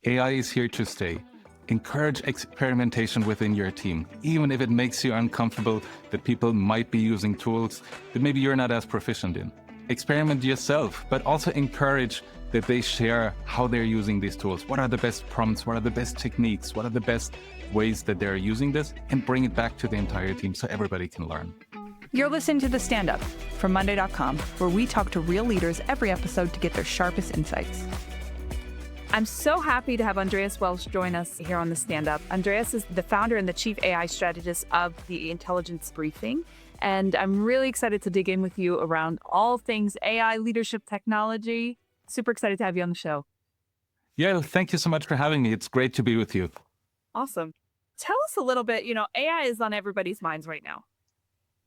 AI is here to stay. Encourage experimentation within your team, even if it makes you uncomfortable that people might be using tools that maybe you're not as proficient in. Experiment yourself, but also encourage that they share how they're using these tools. What are the best prompts? What are the best techniques? What are the best ways that they're using this? And bring it back to the entire team so everybody can learn. You're listening to the Standup from monday.com, where we talk to real leaders every episode to get their sharpest insights. I'm so happy to have Andreas Welsch join us here on the Standup. Andreas is the founder and the Chief AI Strategist of the Intelligence Briefing. And I'm really excited to dig in with you around all things AI, leadership, technology. Super excited to have you on the show. Yeah, thank you so much for having me. It's great to be with you. Awesome. Tell us a little bit, AI is on everybody's minds right now.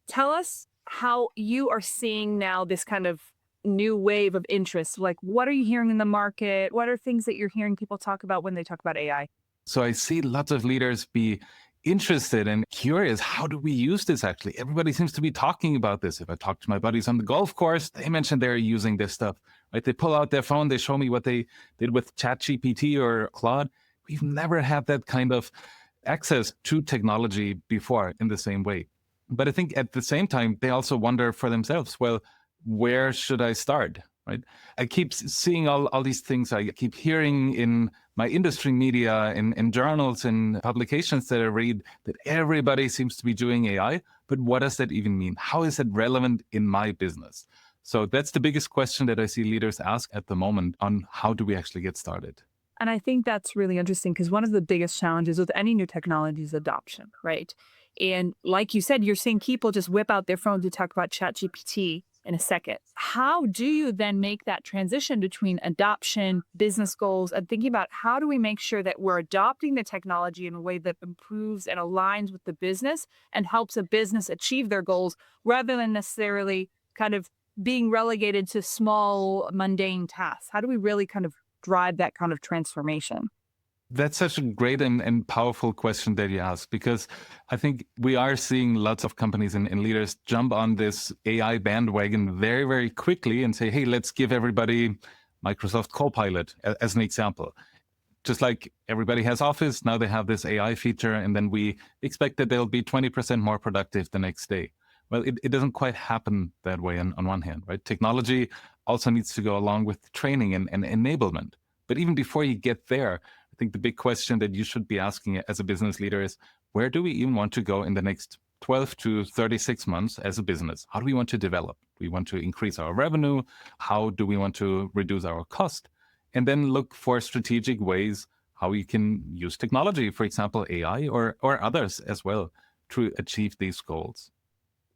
Tell us how you are seeing now this kind of new wave of interest. Like, what are you hearing in the market? What are things that you're hearing people talk about when they talk about AI? So I see lots of leaders be interested and curious. How do we use this actually? Everybody seems to be talking about this. If I talk to my buddies on the golf course, they mention they're using this stuff, right? They pull out their phone, they show me what they did with ChatGPT or Claude. We've never had that kind of access to technology before in the same way. But I think at the same time, they also wonder for themselves, well, where should I start, right? I keep seeing all these things. I keep hearing in my industry media, in journals, in publications that I read, that everybody seems to be doing AI. But what does that even mean? How is it relevant in my business? So that's the biggest question that I see leaders ask at the moment on how do we actually get started? And I think that's really interesting because one of the biggest challenges with any new technology is adoption, right? And like you said, you're seeing people just whip out their phone to talk about ChatGPT in a second. How do you then make that transition between adoption, business goals, and thinking about how do we make sure that we're adopting the technology in a way that improves and aligns with the business and helps a business achieve their goals rather than necessarily kind of being relegated to small, mundane tasks? How do we really kind of drive that kind of transformation? That's such a great and powerful question that you ask, because I think we are seeing lots of companies and leaders jump on this AI bandwagon very, very quickly and say, hey, let's give everybody Microsoft Copilot as an example. Just like everybody has Office, now they have this AI feature, and then we expect that they'll be 20% more productive the next day. Well, it doesn't quite happen that way on one hand, right? Technology also needs to go along with training and enablement. But even before you get there, I think the big question that you should be asking as a business leader is, where do we even want to go in the next 12 to 36 months as a business? How do we want to develop? Do we want to increase our revenue? How do we want to reduce our cost? And then look for strategic ways how we can use technology, for example, AI or others as well, to achieve these goals.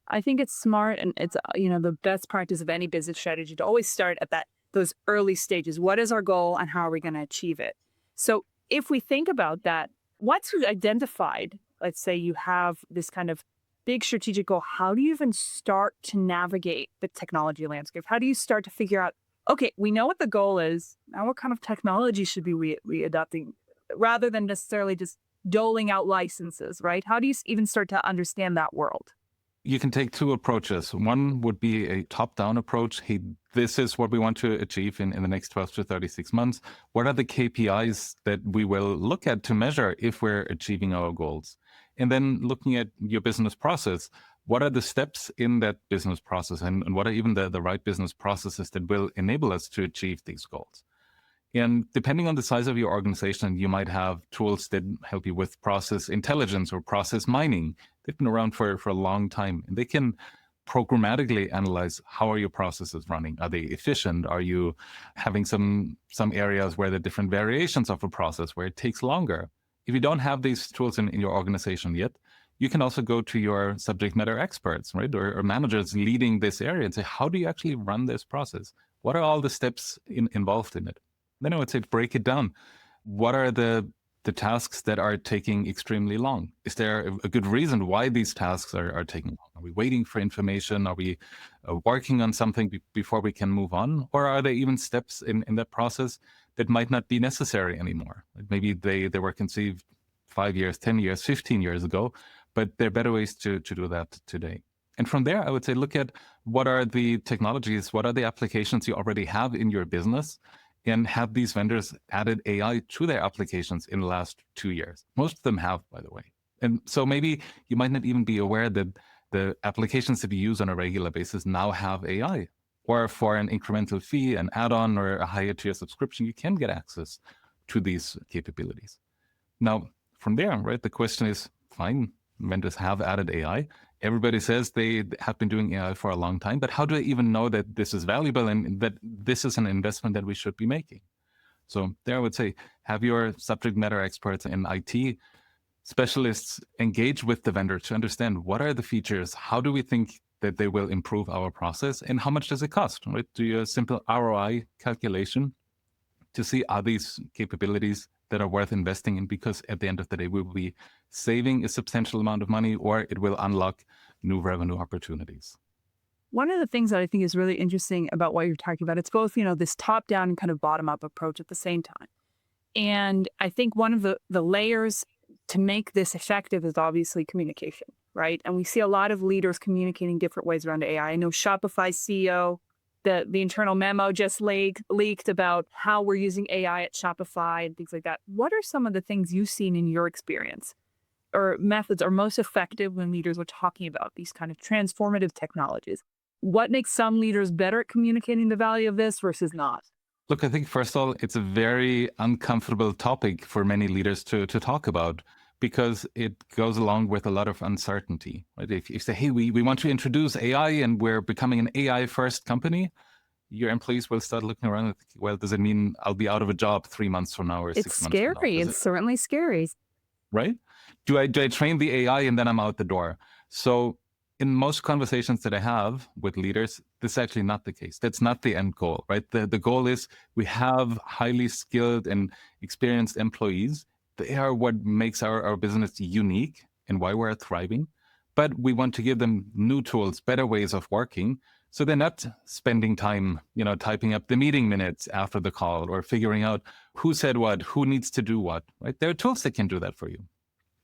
I think it's smart, and it's the best practice of any business strategy to always start at those early stages. What is our goal and how are we going to achieve it? So if we think about that, once you've identified, let's say you have this kind of big strategic goal, how do you even start to navigate the technology landscape? How do you start to figure out, okay, we know what the goal is. Now what kind of technology should we adopting rather than necessarily just doling out licenses, right? How do you even start to understand that world? You can take two approaches. One would be a top-down approach. Hey, this is what we want to achieve in the next 12 to 36 months. What are the KPIs that we will look at to measure if we're achieving our goals? And then looking at your business process, what are the steps in that business process? And what are even the right business processes that will enable us to achieve these goals? And depending on the size of your organization, you might have tools that help you with process intelligence or process mining. They've been around for a long time, and they can programmatically analyze how are your processes running. Are they efficient? Are you having some areas where there are different variations of a process where it takes longer? If you don't have these tools in your organization yet, you can also go to your subject matter experts, right? Or managers leading this area and say, how do you actually run this process? What are all the steps involved in it? Then I would say break it down. What are the tasks that are taking extremely long? Is there a good reason why these tasks are taking long? Are we waiting for information? Are we working on something before we can move on? Or are there even steps in that process that might not be necessary anymore? Like maybe they were conceived 5 years, 10 years, 15 years ago, but there are better ways to do that today. And from there, I would say, look at what are the technologies, what are the applications you already have in your business, And have these vendors added AI to their applications in the last 2 years? Most of them have, by the way. And so maybe you might not even be aware that the applications that you use on a regular basis now have AI. Or for an incremental fee, an add-on, or a higher tier subscription, you can get access to these capabilities. Now, from there, right, the question is, fine, vendors have added AI. Everybody says they have been doing AI for a long time, but how do I even know that this is valuable and that this is an investment that we should be making? So there I would say, have your subject matter experts in IT specialists engage with the vendor to understand what are the features, how do we think that they will improve our process, and how much does it cost, right? Do a simple ROI calculation to see are these capabilities that are worth investing in, because at the end of the day, we will be saving a substantial amount of money or it will unlock new revenue opportunities. One of the things that I think is really interesting about what you're talking about, it's both, this top down and kind of bottom up approach at the same time. And I think one of the layers to make this effective is obviously communication, right? And we see a lot of leaders communicating different ways around AI. I know Shopify's CEO, the internal memo just leaked about how we're using AI at Shopify and things like that. What are some of the things you've seen in your experience or methods are most effective when leaders are talking about these kind of transformative technologies? What makes some leaders better at communicating the value of this versus not? Look, I think first of all, it's a very uncomfortable topic for many leaders to talk about because it goes along with a lot of uncertainty. Right? If you say, hey, we want to introduce AI and we're becoming an AI first company, your employees will start looking around and think, well, does it mean I'll be out of a job 3 months from now or It's 6 months from now? scary. It's certainly scary. Right? Do I train the AI and then I'm out the door? So in most conversations that I have with leaders, this is actually not the case. That's not the end goal, right? The goal is we have highly skilled and experienced employees. They are what makes our business unique and why we're thriving. But we want to give them new tools, better ways of working. So they're not spending time, typing up the meeting minutes after the call or figuring out who said what, who needs to do what, right? There are tools that can do that for you.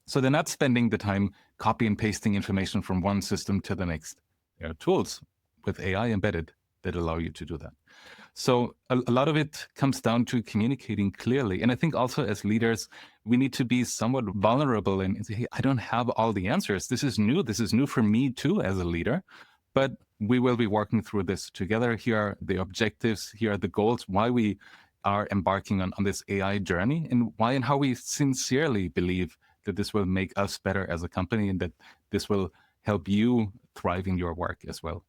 So they're not spending the time copy and pasting information from one system to the next. There are tools with AI embedded that allow you to do that. So a lot of it comes down to communicating clearly. And I think also as leaders, we need to be somewhat vulnerable and say, hey, I don't have all the answers. This is new. This is new for me too as a leader. But we will be working through this together. Here are the objectives. Here are the goals, why we are embarking on this AI journey and why and how we sincerely believe that this will make us better as a company and that this will help you thrive in your work as well.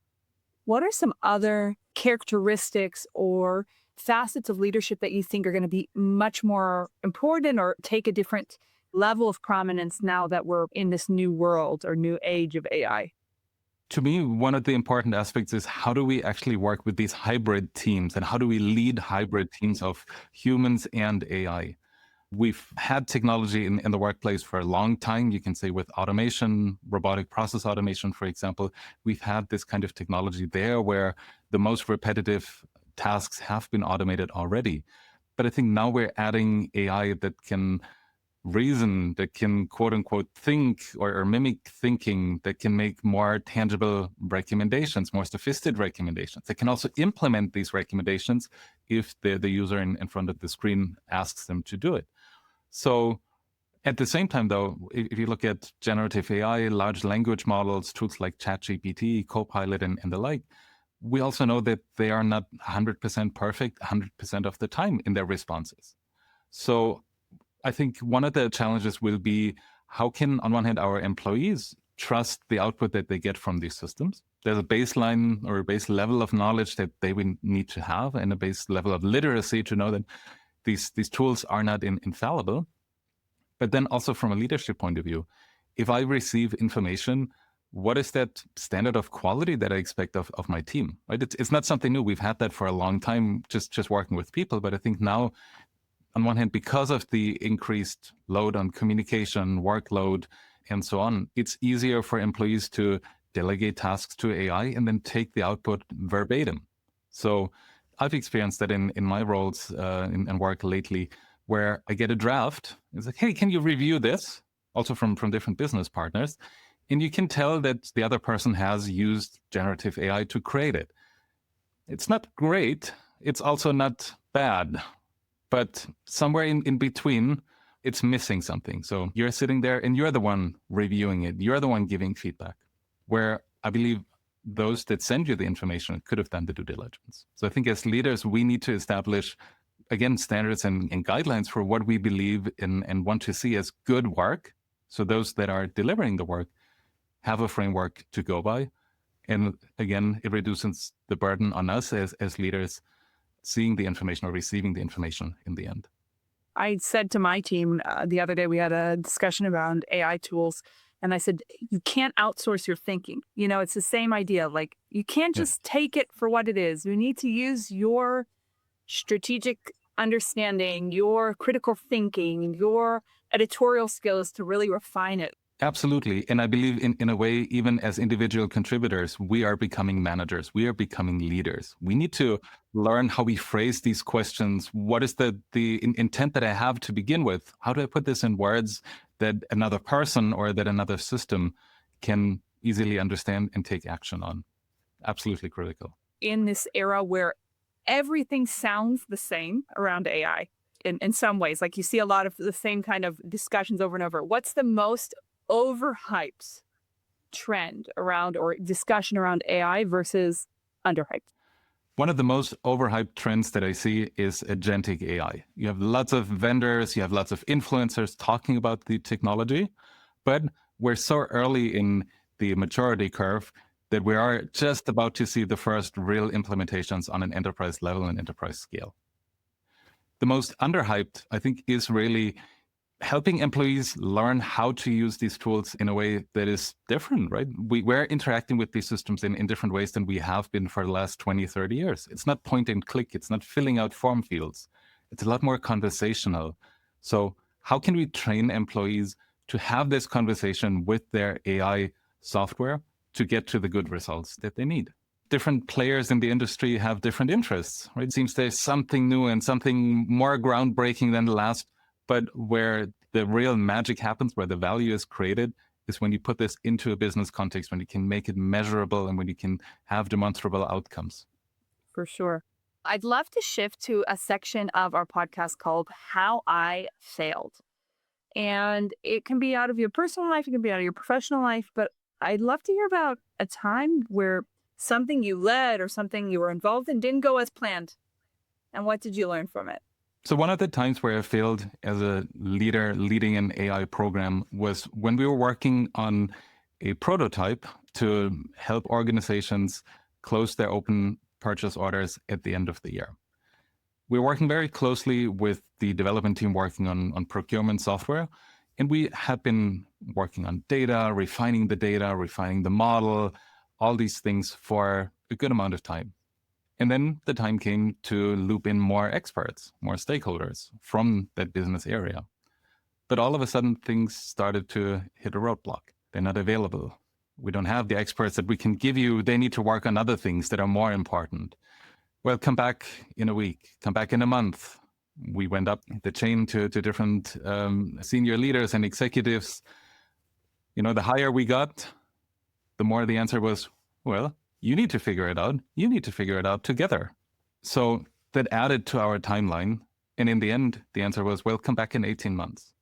What are some other characteristics or facets of leadership that you think are going to be much more important or take a different level of prominence now that we're in this new world or new age of AI? To me, one of the important aspects is how do we actually work with these hybrid teams and how do we lead hybrid teams of humans and AI? We've had technology in the workplace for a long time. You can say with automation, robotic process automation, for example, we've had this kind of technology there where the most repetitive tasks have been automated already. But I think now we're adding AI that can reason, that can quote unquote think or mimic thinking, that can make more tangible recommendations, more sophisticated recommendations. That can also implement these recommendations if the user in front of the screen asks them to do it. So at the same time, though, if you look at generative AI, large language models, tools like ChatGPT, Copilot, and the like, we also know that they are not 100% perfect 100% of the time in their responses. So I think one of the challenges will be how can, on one hand, our employees trust the output that they get from these systems? There's a baseline or a base level of knowledge that they will need to have and a base level of literacy to know that these tools are not infallible. But then also from a leadership point of view, if I receive information, what is that standard of quality that I expect of my team? Right? It's not something new. We've had that for a long time, just working with people. But I think now, on one hand, because of the increased load on communication, workload, and so on, it's easier for employees to delegate tasks to AI and then take the output verbatim. So I've experienced that in my roles in work lately, where I get a draft. It's like, hey, can you review this? Also from different business partners. And you can tell that the other person has used generative AI to create it. It's not great. It's also not bad. But somewhere in between, it's missing something. So you're sitting there and you're the one reviewing it. You're the one giving feedback. Where I believe those that send you the information could have done the due diligence. So I think as leaders, we need to establish, again, standards and guidelines for what we believe in and want to see as good work. So those that are delivering the work have a framework to go by. And again, it reduces the burden on us as leaders seeing the information or receiving the information in the end. I said to my team the other day, we had a discussion around AI tools. And I said, you can't outsource your thinking. You know, it's the same idea. Like, you can't Yeah. just take it for what it is. You need to use your strategic understanding, your critical thinking, your editorial skills to really refine it. Absolutely. And I believe in a way, even as individual contributors, we are becoming managers. We are becoming leaders. We need to learn how we phrase these questions. What is the intent that I have to begin with? How do I put this in words that another person or that another system can easily understand and take action on? Absolutely critical. In this era where everything sounds the same around AI in some ways, like you see a lot of the same kind of discussions over and over. What's the most overhyped trend around or discussion around AI versus underhyped? One of the most overhyped trends that I see is agentic AI. You have lots of vendors, you have lots of influencers talking about the technology, but we're so early in the maturity curve that we are just about to see the first real implementations on an enterprise level and enterprise scale. The most underhyped, I think, is really helping employees learn how to use these tools in a way that is different, right? We're interacting with these systems in different ways than we have been for the last 20, 30 years. It's not point and click. It's not filling out form fields. It's a lot more conversational. So how can we train employees to have this conversation with their AI software to get to the good results that they need? Different players in the industry have different interests, right? It seems there's something new and something more groundbreaking than the last. But where the real magic happens, where the value is created, is when you put this into a business context, when you can make it measurable and when you can have demonstrable outcomes. For sure. I'd love to shift to a section of our podcast called How I Failed. And it can be out of your personal life, it can be out of your professional life, but I'd love to hear about a time where something you led or something you were involved in didn't go as planned. And what did you learn from it? So one of the times where I failed as a leader leading an AI program was when we were working on a prototype to help organizations close their open purchase orders at the end of the year. We were working very closely with the development team working on procurement software. And we had been working on data, refining the model, all these things for a good amount of time. And then the time came to loop in more experts, more stakeholders from that business area. But all of a sudden, things started to hit a roadblock. They're not available. We don't have the experts that we can give you. They need to work on other things that are more important. Well, come back in a week, come back in a month. We went up the chain to different senior leaders and executives. You know, the higher we got, the more the answer was, well, you need to figure it out. You need to figure it out together. So that added to our timeline. And in the end, the answer was, well, come back in 18 months.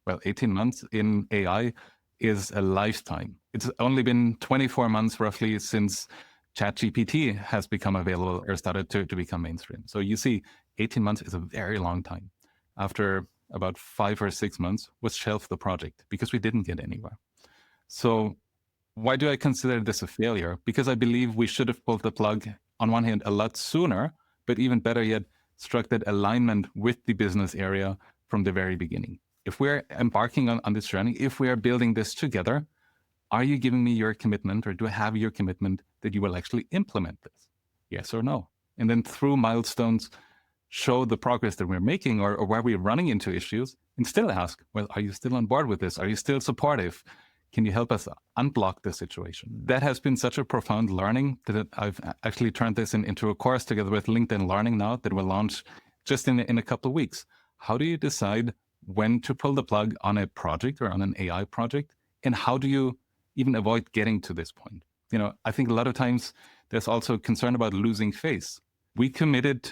Well, 18 months in AI is a lifetime. It's only been 24 months roughly since ChatGPT has become available or started to become mainstream. So you see, 18 months is a very long time. After about 5 or 6 months, was shelved the project because we didn't get anywhere. So why do I consider this a failure? Because I believe we should have pulled the plug, on one hand, a lot sooner, but even better yet, struck that alignment with the business area from the very beginning. If we're embarking on this journey, if we are building this together, are you giving me your commitment, or do I have your commitment that you will actually implement this? Yes or no? And then through milestones, show the progress that we're making or where we're running into issues, and still ask, well, are you still on board with this? Are you still supportive? Can you help us unblock the situation? That has been such a profound learning that I've actually turned this into a course together with LinkedIn Learning now that will launch just in a couple of weeks. How do you decide when to pull the plug on a project or on an AI project? And how do you even avoid getting to this point? You know, I think a lot of times there's also concern about losing face. We committed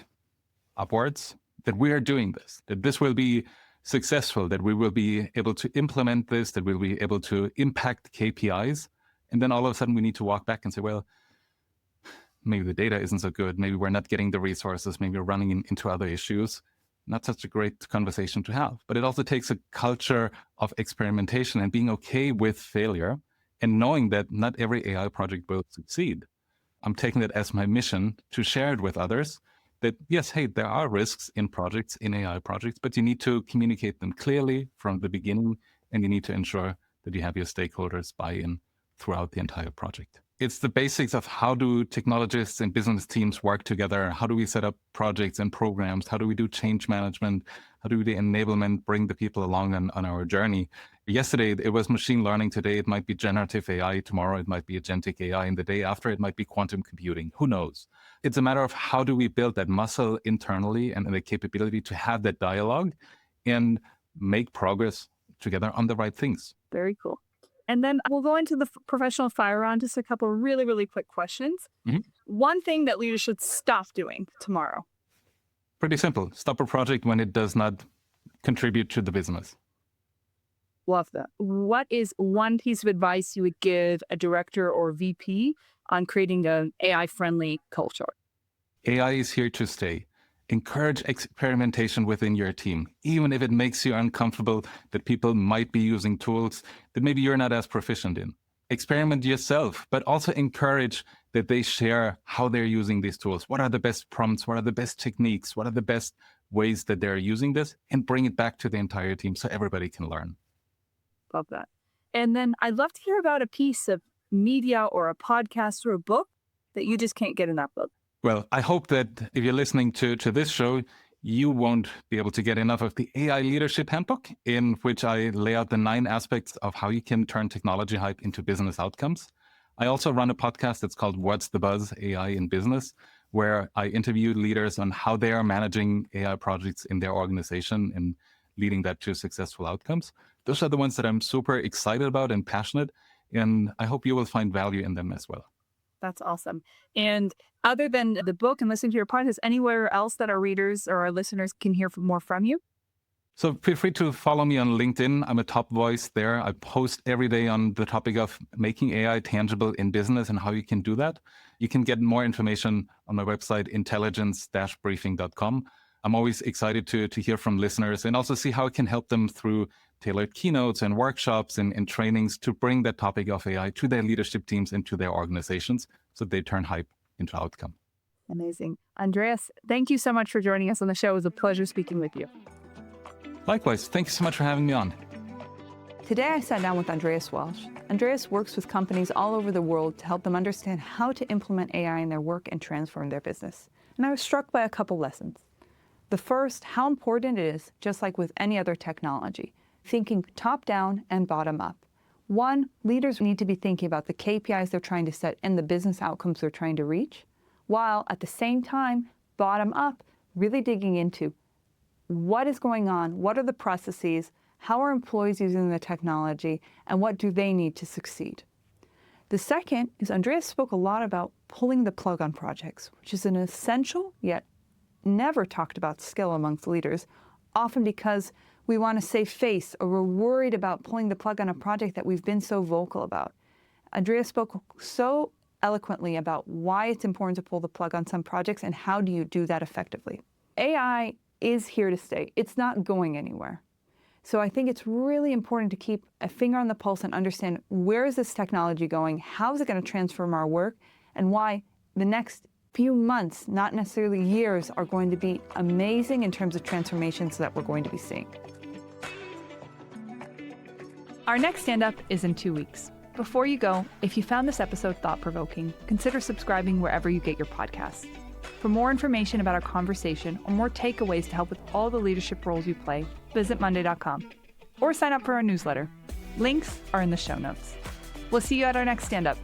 upwards, that we are doing this, that this will be successful, that we will be able to implement this, that we'll be able to impact KPIs. And then all of a sudden we need to walk back and say, well, maybe the data isn't so good. Maybe we're not getting the resources. Maybe we're running into other issues. Not such a great conversation to have. But it also takes a culture of experimentation and being okay with failure and knowing that not every AI project will succeed. I'm taking that as my mission to share it with others that, yes, hey, there are risks in projects, in AI projects, but you need to communicate them clearly from the beginning, and you need to ensure that you have your stakeholders buy in throughout the entire project. It's the basics of how do technologists and business teams work together? How do we set up projects and programs? How do we do change management? How do we do enablement, bring the people along on our journey? Yesterday, it was machine learning. Today, it might be generative AI. Tomorrow, it might be agentic AI. And the day after, it might be quantum computing. Who knows? It's a matter of how do we build that muscle internally and the capability to have that dialogue and make progress together on the right things. Very cool. And then we'll go into the professional fire round, just a couple of really, really quick questions. Mhm. One thing that leaders should stop doing tomorrow. Pretty simple. Stop a project when it does not contribute to the business. Love that. What is one piece of advice you would give a director or VP on creating an AI-friendly culture? AI is here to stay. Encourage experimentation within your team, even if it makes you uncomfortable that people might be using tools that maybe you're not as proficient in. Experiment yourself, but also encourage that they share how they're using these tools. What are the best prompts? What are the best techniques? What are the best ways that they're using this? And bring it back to the entire team so everybody can learn. Love that. And then I'd love to hear about a piece of media or a podcast or a book that you just can't get enough of. Well, I hope that if you're listening to this show, you won't be able to get enough of the AI Leadership Handbook, in which I lay out the 9 aspects of how you can turn technology hype into business outcomes. I also run a podcast that's called What's the Buzz? AI in Business, where I interview leaders on how they are managing AI projects in their organization and leading that to successful outcomes. Those are the ones that I'm super excited about and passionate, and I hope you will find value in them as well. That's awesome. And other than the book and listening to your podcast, anywhere else that our readers or our listeners can hear more from you? So feel free to follow me on LinkedIn. I'm a top voice there. I post every day on the topic of making AI tangible in business and how you can do that. You can get more information on my website, intelligence-briefing.com. I'm always excited to hear from listeners and also see how I can help them through tailored keynotes and workshops and trainings to bring that topic of AI to their leadership teams and to their organizations so they turn hype into outcome. Amazing. Andreas, thank you so much for joining us on the show. It was a pleasure speaking with you. Likewise. Thank you so much for having me on. Today, I sat down with Andreas Welsch. Andreas works with companies all over the world to help them understand how to implement AI in their work and transform their business. And I was struck by a couple lessons. The first, how important it is, just like with any other technology, thinking top down and bottom up. One, leaders need to be thinking about the KPIs they're trying to set and the business outcomes they're trying to reach, while at the same time, bottom up, really digging into what is going on, what are the processes, how are employees using the technology, and what do they need to succeed. The second is Andreas spoke a lot about pulling the plug on projects, which is an essential yet never talked about skill amongst leaders, often because we want to save face or we're worried about pulling the plug on a project that we've been so vocal about. Andreas spoke so eloquently about why it's important to pull the plug on some projects and how do you do that effectively. AI is here to stay. It's not going anywhere. So I think it's really important to keep a finger on the pulse and understand where is this technology going, how is it going to transform our work, and why the next few months, not necessarily years, are going to be amazing in terms of transformations that we're going to be seeing. Our next stand-up is in 2 weeks. Before you go, if you found this episode thought-provoking, consider subscribing wherever you get your podcasts. For more information about our conversation or more takeaways to help with all the leadership roles you play, visit monday.com or sign up for our newsletter. Links are in the show notes. We'll see you at our next stand-up.